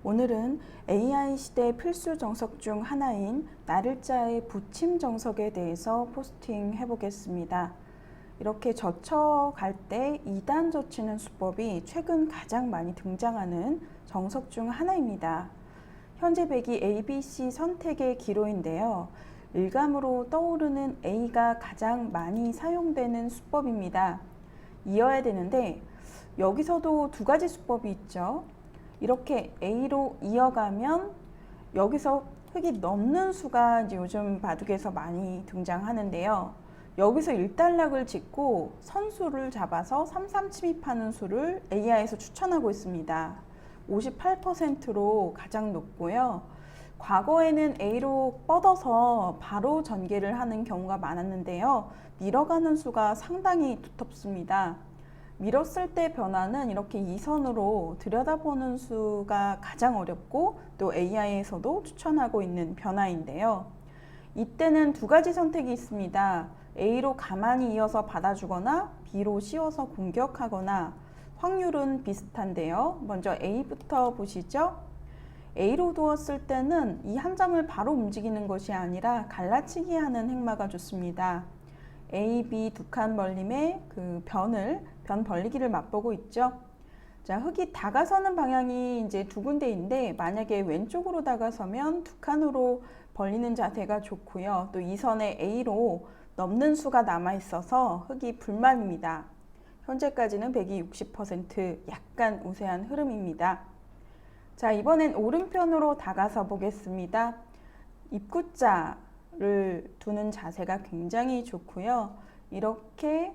오늘은 AI 시대 필수 정석 중 하나인 날일자의 붙임 정석에 대해서 포스팅 해보겠습니다. 이렇게 젖혀갈 때 2단 젖히는 수법이 최근 가장 많이 등장하는 정석 중 하나입니다. 현재 백이 ABC 선택의 기로인데요. 일감으로 떠오르는 A가 가장 많이 사용되는 수법입니다. 이어야 되는데 여기서도 두 가지 수법이 있죠. 이렇게 A로 이어가면 여기서 흙이 넘는 수가 이제 요즘 바둑에서 많이 등장하는데요. 여기서 일단락을 짓고 선수를 잡아서 3-3 침입하는 수를 AI에서 추천하고 있습니다. 58%로 가장 높고요. 과거에는 A로 뻗어서 바로 전개를 하는 경우가 많았는데요. 밀어가는 수가 상당히 두텁습니다. 밀었을 때 변화는 이렇게 2선으로 들여다보는 수가 가장 어렵고 또 AI에서도 추천하고 있는 변화인데요. 이때는 두 가지 선택이 있습니다. A로 가만히 이어서 받아주거나 B로 씌워서 공격하거나 확률은 비슷한데요. 먼저 A부터 보시죠. A로 두었을 때는 이 한 점을 바로 움직이는 것이 아니라 갈라치기 하는 행마가 좋습니다. A, B 두 칸 벌림의 그 변 벌리기를 맛보고 있죠. 자, 흙이 다가서는 방향이 이제 두 군데인데 만약에 왼쪽으로 다가서면 두 칸으로 벌리는 자세가 좋고요. 또 이 선에 A로 넘는 수가 남아 있어서 흙이 불만입니다. 현재까지는 백이 60% 약간 우세한 흐름입니다. 자, 이번엔 오른편으로 다가서 보겠습니다. 입구자를 두는 자세가 굉장히 좋고요. 이렇게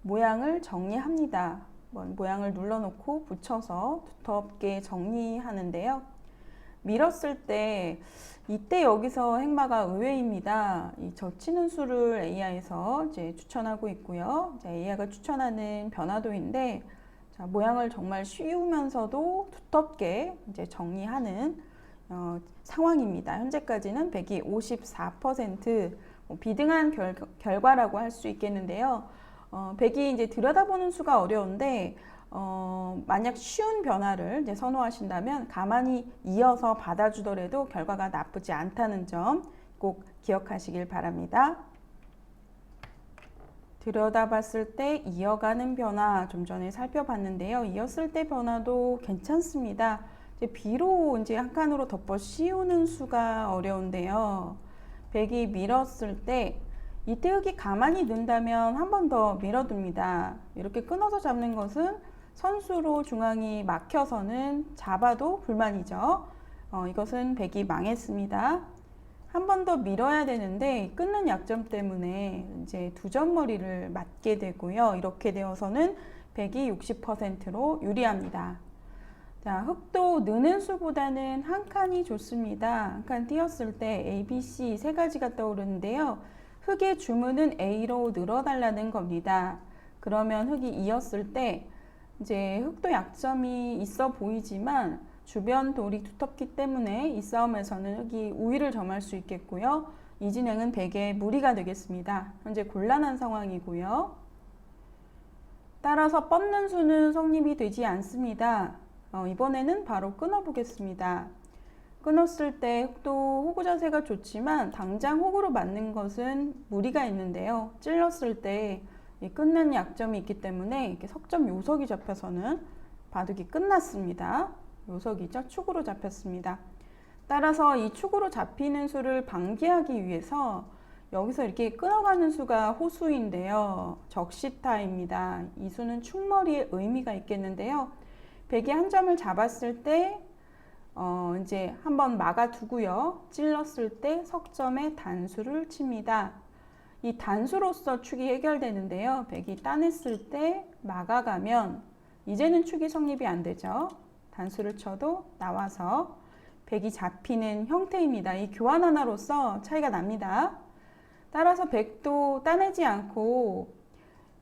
모양을 정리합니다. 모양을 눌러놓고 붙여서 두텁게 정리하는데요. 밀었을 때 이때 여기서 행마가 의외입니다. 이 젖히는 수를 AI에서 이제 추천하고 있고요. AI가 추천하는 변화도인데 자, 모양을 정말 쉬우면서도 두텁게 이제 정리하는 상황입니다. 현재까지는 백이 54% 비등한 결과라고 할 수 있겠는데요. 백이 이제 들여다보는 수가 어려운데 만약 쉬운 변화를 이제 선호하신다면 가만히 이어서 받아주더라도 결과가 나쁘지 않다는 점 꼭 기억하시길 바랍니다. 들여다봤을 때 이어가는 변화 좀 전에 살펴봤는데요. 이었을 때 변화도 괜찮습니다. 이제 B로 이제 한 칸으로 덮어 씌우는 수가 어려운데요. 백이 밀었을 때 이때 흙이 가만히 둔다면 한 번 더 밀어둡니다. 이렇게 끊어서 잡는 것은 선수로 중앙이 막혀서는 잡아도 불만이죠. 이것은 백이 망했습니다. 한 번 더 밀어야 되는데 끊는 약점 때문에 이제 두 점머리를 맞게 되고요. 이렇게 되어서는 백이 60%로 유리합니다. 자, 흙도 느는 수보다는 한 칸이 좋습니다. 한 칸 띄었을 때 A, B, C 세 가지가 떠오르는데요. 흙의 주문은 A로 늘어달라는 겁니다. 그러면 흙이 이었을 때 이제 흙도 약점이 있어 보이지만 주변 돌이 두텁기 때문에 이 싸움에서는 흙이 우위를 점할 수 있겠고요. 이 진행은 백의 무리가 되겠습니다. 현재 곤란한 상황이고요. 따라서 뻗는 수는 성립이 되지 않습니다. 이번에는 바로 끊어 보겠습니다. 끊었을 때 흙도 호구 자세가 좋지만 당장 호구로 맞는 것은 무리가 있는데요. 찔렀을 때 끊는 약점이 있기 때문에 이렇게 석점 요석이 잡혀서는 바둑이 끝났습니다. 요석이죠. 축으로 잡혔습니다. 따라서 이 축으로 잡히는 수를 방지하기 위해서 여기서 이렇게 끊어가는 수가 호수인데요. 적시타입니다. 이 수는 축머리의 의미가 있겠는데요. 백이 한 점을 잡았을 때 이제 한번 막아두고요. 찔렀을 때 석점에 단수를 칩니다. 이 단수로서 축이 해결되는데요. 백이 따냈을 때 막아가면 이제는 축이 성립이 안 되죠. 단수를 쳐도 나와서 백이 잡히는 형태입니다. 이 교환 하나로서 차이가 납니다. 따라서 백도 따내지 않고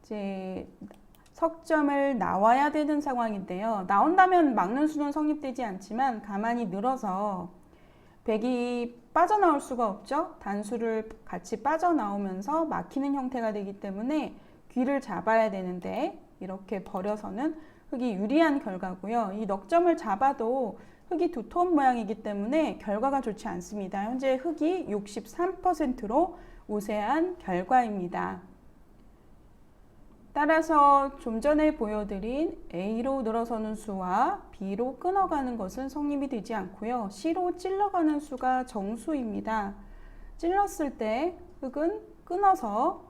이제 석점을 나와야 되는 상황인데요. 나온다면 막는 수는 성립되지 않지만 가만히 늘어서 백이 빠져나올 수가 없죠. 단수를 같이 빠져나오면서 막히는 형태가 되기 때문에 귀를 잡아야 되는데 이렇게 버려서는 흑이 유리한 결과고요. 이 넉점을 잡아도 흑이 두터운 모양이기 때문에 결과가 좋지 않습니다. 현재 흑이 63%로 우세한 결과입니다. 따라서 좀 전에 보여드린 A로 늘어서는 수와 B로 끊어가는 것은 성립이 되지 않고요. C로 찔러가는 수가 정수입니다. 찔렀을 때 흑은 끊어서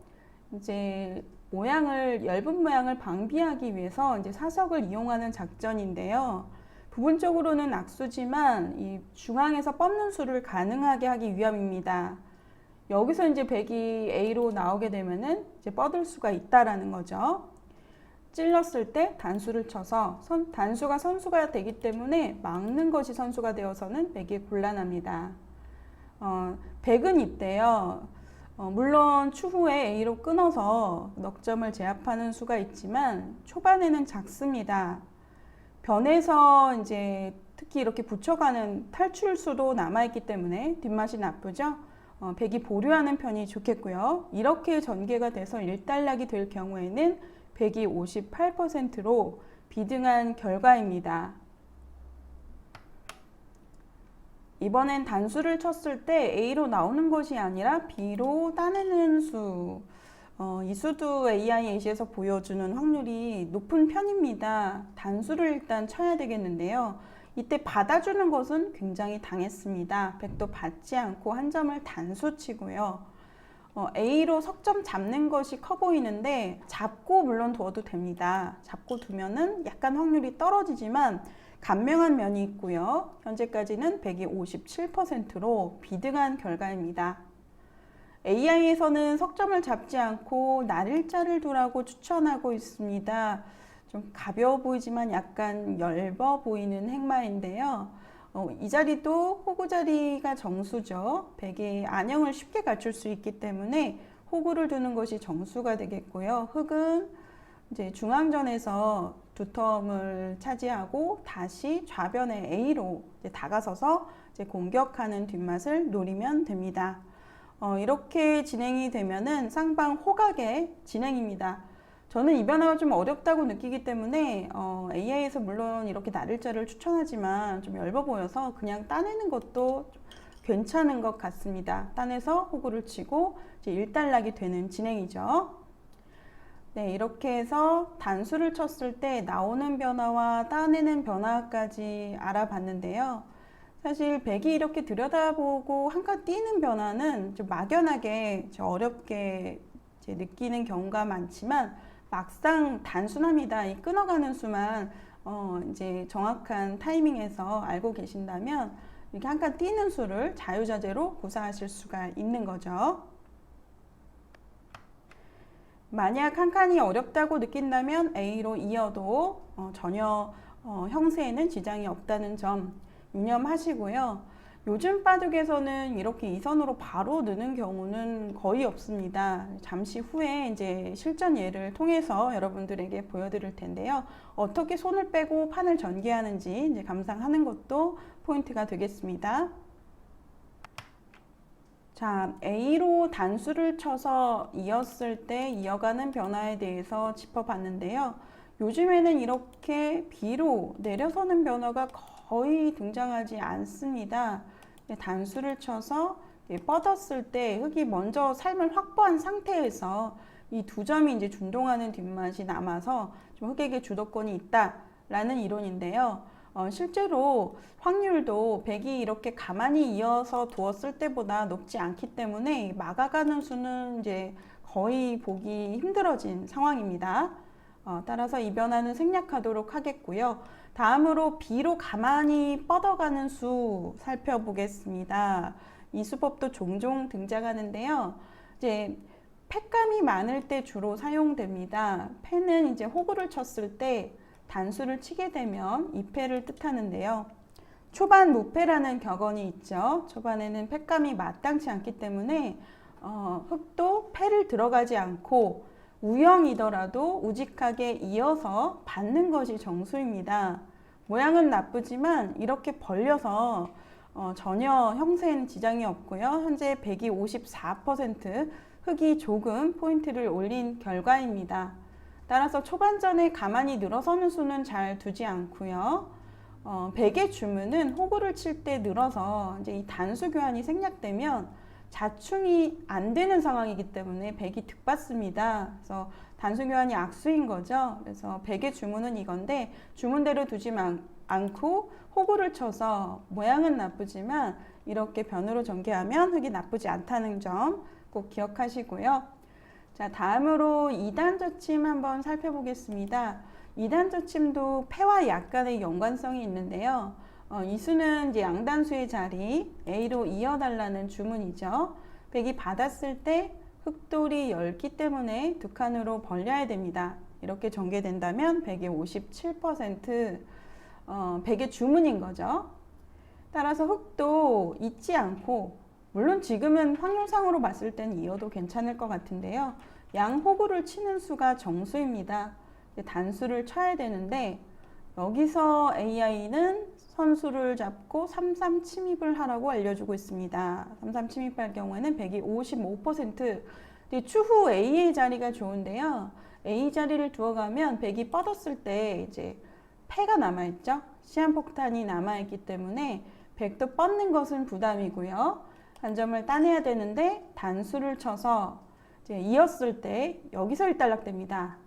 이제 엷은 모양을 방비하기 위해서 이제 사석을 이용하는 작전인데요. 부분적으로는 악수지만 이 중앙에서 뻗는 수를 가능하게 하기 위함입니다. 여기서 이제 백이 A로 나오게 되면은 이제 뻗을 수가 있다라는 거죠. 찔렀을 때 단수를 쳐서 단수가 선수가 되기 때문에 막는 것이 선수가 되어서는 백이 곤란합니다. 백은 이때요. 물론 추후에 A로 끊어서 넉점을 제압하는 수가 있지만 초반에는 작습니다. 변에서 이제 특히 이렇게 붙여가는 탈출수도 남아있기 때문에 뒷맛이 나쁘죠. 백이 보류하는 편이 좋겠고요. 이렇게 전개가 돼서 일단락이 될 경우에는 백이 58%로 비등한 결과입니다. 이번엔 단수를 쳤을 때 A로 나오는 것이 아니라 B로 따내는 수. 이 수도 AIAC에서 보여주는 확률이 높은 편입니다. 단수를 일단 쳐야 되겠는데요. 이때 받아주는 것은 굉장히 당했습니다. 백도 받지 않고 한 점을 단수 치고요. A로 석점 잡는 것이 커 보이는데 잡고 물론 두어도 됩니다. 잡고 두면은 약간 확률이 떨어지지만 간명한 면이 있고요. 현재까지는 백이 57%로 비등한 결과입니다. AI에서는 석점을 잡지 않고 날일자를 두라고 추천하고 있습니다. 좀 가벼워 보이지만 약간 엷어 보이는 행마인데요. 이 자리도 호구 자리가 정수죠. 백이 안형을 쉽게 갖출 수 있기 때문에 호구를 두는 것이 정수가 되겠고요. 흑은 이제 중앙전에서 두텀을 차지하고 다시 좌변의 A로 이제 다가서서 이제 공격하는 뒷맛을 노리면 됩니다. 이렇게 진행이 되면은 쌍방 호각의 진행입니다. 저는 이 변화가 좀 어렵다고 느끼기 때문에 AI에서 물론 이렇게 날일자를 추천하지만 좀 엷어 보여서 그냥 따내는 것도 괜찮은 것 같습니다. 따내서 호구를 치고 이제 일단락이 되는 진행이죠. 네, 이렇게 해서 단수를 쳤을 때 나오는 변화와 따내는 변화까지 알아봤는데요. 사실 백이 이렇게 들여다보고 한 칸 띄는 변화는 좀 막연하게 어렵게 느끼는 경우가 많지만 막상 단순합니다. 이 끊어가는 수만 이제 정확한 타이밍에서 알고 계신다면 이렇게 한 칸 띄는 수를 자유자재로 구사하실 수가 있는 거죠. 만약 한 칸이 어렵다고 느낀다면 A로 이어도 전혀 형세에는 지장이 없다는 점 유념하시고요. 요즘 바둑에서는 이렇게 이선으로 바로 느는 경우는 거의 없습니다. 잠시 후에 이제 실전 예를 통해서 여러분들에게 보여드릴 텐데요. 어떻게 손을 빼고 판을 전개하는지 이제 감상하는 것도 포인트가 되겠습니다. 자, A로 단수를 쳐서 이었을 때 이어가는 변화에 대해서 짚어봤는데요. 요즘에는 이렇게 B로 내려서는 변화가 거의 등장하지 않습니다. 단수를 쳐서 뻗었을 때 흑이 먼저 삶을 확보한 상태에서 이 두 점이 이제 준동하는 뒷맛이 남아서 좀 흑에게 주도권이 있다라는 이론인데요. 실제로 확률도 백이 이렇게 가만히 이어서 두었을 때보다 높지 않기 때문에 막아가는 수는 이제 거의 보기 힘들어진 상황입니다. 따라서 이 변화는 생략하도록 하겠고요. 다음으로 B로 가만히 뻗어가는 수 살펴보겠습니다. 이 수법도 종종 등장하는데요. 이제 패감이 많을 때 주로 사용됩니다. 패는 이제 호구를 쳤을 때 단수를 치게 되면 2패를 뜻하는데요. 초반 무패라는 격언이 있죠. 초반에는 패감이 마땅치 않기 때문에 흑도 패를 들어가지 않고 우영이더라도 우직하게 이어서 받는 것이 정수입니다. 모양은 나쁘지만 이렇게 벌려서 전혀 형세에는 지장이 없고요. 현재 백이 54%, 흑이 조금 포인트를 올린 결과입니다. 따라서 초반전에 가만히 늘어서는 수는 잘 두지 않고요. 백의 주문은 호구를 칠 때 늘어서 이제 이 단수 교환이 생략되면 자충이 안 되는 상황이기 때문에 백이 득받습니다. 그래서 단수 교환이 악수인 거죠. 그래서 백의 주문은 이건데 주문대로 두지 않고 호구를 쳐서 모양은 나쁘지만 이렇게 변으로 전개하면 흙이 나쁘지 않다는 점 꼭 기억하시고요. 자, 다음으로 2단 저침 한번 살펴보겠습니다. 2단 저침도 패와 약간의 연관성이 있는데요. 이 수는 이제 양단수의 자리 A로 이어달라는 주문이죠. 백이 받았을 때 흙돌이 10기 때문에 두 칸으로 벌려야 됩니다. 이렇게 전개된다면 백의 57%, 백의 주문인 거죠. 따라서 흙도 잊지 않고, 물론 지금은 확률상으로 봤을 땐 이어도 괜찮을 것 같은데요. 양호구를 치는 수가 정수입니다. 단수를 쳐야 되는데 여기서 AI는 선수를 잡고 3-3 침입을 하라고 알려주고 있습니다. 3-3 침입할 경우에는 백이 55%. 추후 A의 자리가 좋은데요. A 자리를 두어가면 백이 뻗었을 때 이제 패가 남아있죠. 시한폭탄이 남아있기 때문에 백도 뻗는 것은 부담이고요. 한 점을 따내야 되는데 단수를 쳐서 이제 이었을 때 여기서 일단락됩니다.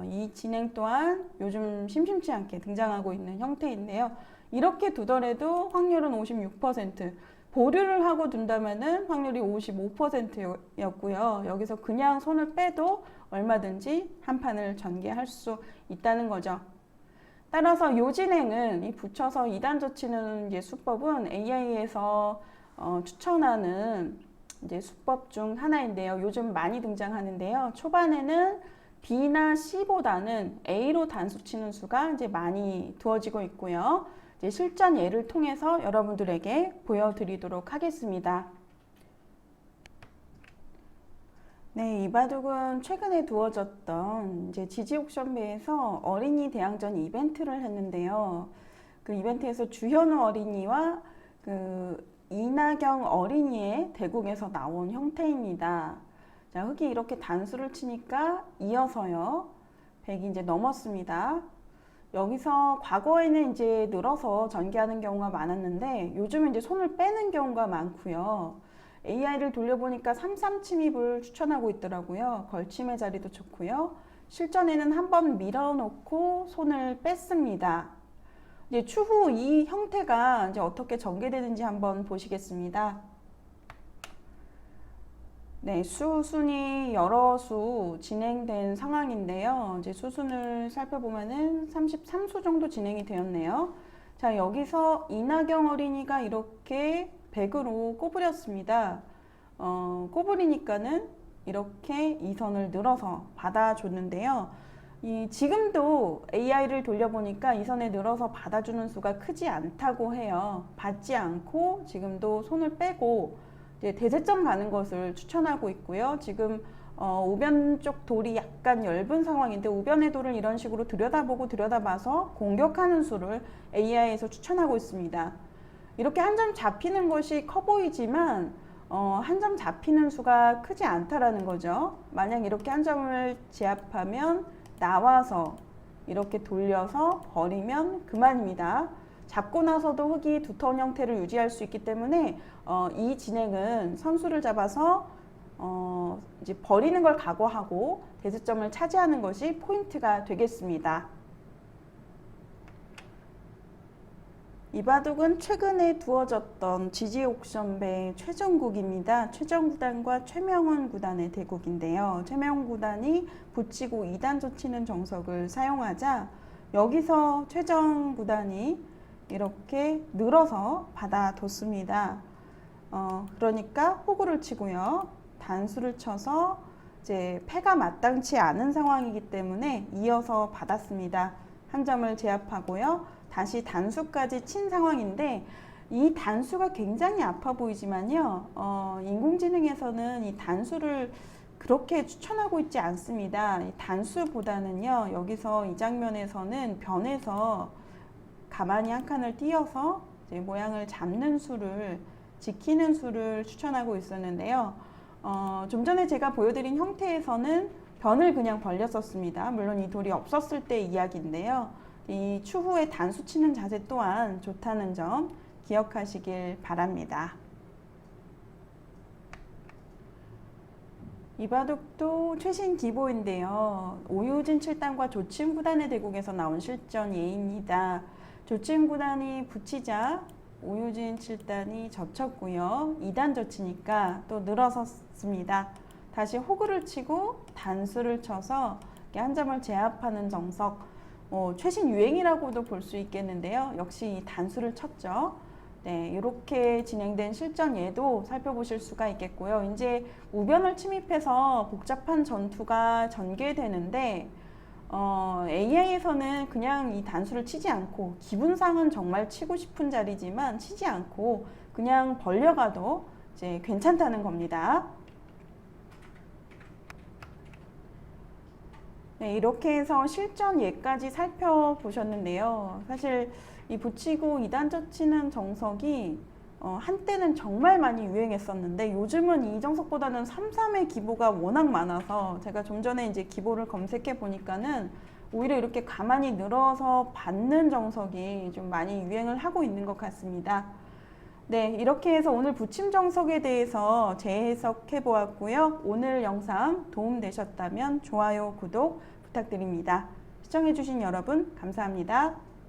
이 진행 또한 요즘 심심치 않게 등장하고 있는 형태인데요. 이렇게 두더라도 확률은 56%, 보류를 하고 둔다면은 확률이 55%였고요. 여기서 그냥 손을 빼도 얼마든지 한 판을 전개할 수 있다는 거죠. 따라서 이 진행은 이 붙여서 2단 젖히는 이제 수법은 AI에서 추천하는 이제 수법 중 하나인데요. 요즘 많이 등장하는데요. 초반에는 B나 C보다는 A로 단수 치는 수가 이제 많이 두어지고 있고요. 이제 실전 예를 통해서 여러분들에게 보여드리도록 하겠습니다. 네, 이 바둑은 최근에 두어졌던 이제 지지옥션배에서 어린이 대항전 이벤트를 했는데요. 그 이벤트에서 주현우 어린이와 그 이나경 어린이의 대국에서 나온 형태입니다. 자, 흙이 이렇게 단수를 치니까 이어서요. 백이 이제 넘었습니다. 여기서 과거에는 이제 늘어서 전개하는 경우가 많았는데 요즘은 이제 손을 빼는 경우가 많고요. AI를 돌려보니까 3-3 침입을 추천하고 있더라고요. 걸침의 자리도 좋고요. 실전에는 한번 밀어놓고 손을 뺐습니다. 이제 추후 이 형태가 이제 어떻게 전개되는지 한번 보시겠습니다. 네, 수순이 여러 수 진행된 상황인데요. 이제 수순을 살펴보면은 33수 정도 진행이 되었네요. 자, 여기서 이나경 어린이가 이렇게 백으로 꼬부렸습니다. 꼬부리니까는 이렇게 이 선을 늘어서 받아줬는데요. 지금도 AI를 돌려보니까 이 선에 늘어서 받아주는 수가 크지 않다고 해요. 받지 않고 지금도 손을 빼고 이제 대세점 가는 것을 추천하고 있고요. 지금 우변 쪽 돌이 약간 엷은 상황인데 우변의 돌을 이런 식으로 들여다보고 들여다봐서 공격하는 수를 AI에서 추천하고 있습니다. 이렇게 한 점 잡히는 것이 커 보이지만 한 점 잡히는 수가 크지 않다라는 거죠. 만약 이렇게 한 점을 제압하면 나와서 이렇게 돌려서 버리면 그만입니다. 잡고 나서도 흙이 두터운 형태를 유지할 수 있기 때문에 이 진행은 선수를 잡아서 이제 버리는 걸 각오하고 대세점을 차지하는 것이 포인트가 되겠습니다. 이 바둑은 최근에 두어졌던 지지옥션배 최정국입니다. 최정구단과 최명훈 구단의 대국인데요. 최명훈 구단이 붙이고 2단 젖히는 정석을 사용하자 여기서 최정 구단이 이렇게 늘어서 받아뒀습니다. 그러니까 호구를 치고요. 단수를 쳐서 이제 패가 마땅치 않은 상황이기 때문에 이어서 받았습니다. 한 점을 제압하고요. 다시 단수까지 친 상황인데 이 단수가 굉장히 아파 보이지만요. 인공지능에서는 이 단수를 그렇게 추천하고 있지 않습니다. 이 단수보다는요. 여기서 이 장면에서는 변해서 가만히 한 칸을 띄어서 이제 모양을 잡는 수를 지키는 수를 추천하고 있었는데요. 좀 전에 제가 보여드린 형태에서는 변을 그냥 벌렸었습니다. 물론 이 돌이 없었을 때 이야기인데요. 이 추후에 단수 치는 자세 또한 좋다는 점 기억하시길 바랍니다. 이 바둑도 최신 기보인데요. 오유진 7단과 조치훈 9단의 대국에서 나온 실전 예입니다. 조치훈 9단이 붙이자 오유진 7단이 젖혔고요. 2단 젖히니까 또 늘어섰습니다. 다시 호구를 치고 단수를 쳐서 한 점을 제압하는 정석, 최신 유행이라고도 볼 수 있겠는데요. 역시 이 단수를 쳤죠. 네, 이렇게 진행된 실전 예도 살펴보실 수가 있겠고요. 이제 우변을 침입해서 복잡한 전투가 전개되는데 AI에서는 그냥 이 단수를 치지 않고 기분상은 정말 치고 싶은 자리지만 치지 않고 그냥 벌려가도 이제 괜찮다는 겁니다. 네, 이렇게 해서 실전 예까지 살펴보셨는데요. 사실 이 붙이고 2단 젖히는 정석이 한때는 정말 많이 유행했었는데 요즘은 이 정석보다는 3-3의 기보가 워낙 많아서 제가 좀 전에 이제 기보를 검색해 보니까는 오히려 이렇게 가만히 늘어서 받는 정석이 좀 많이 유행을 하고 있는 것 같습니다. 네, 이렇게 해서 오늘 붙임 정석에 대해서 재해석해 보았고요. 오늘 영상 도움되셨다면 좋아요, 구독 부탁드립니다. 시청해 주신 여러분 감사합니다.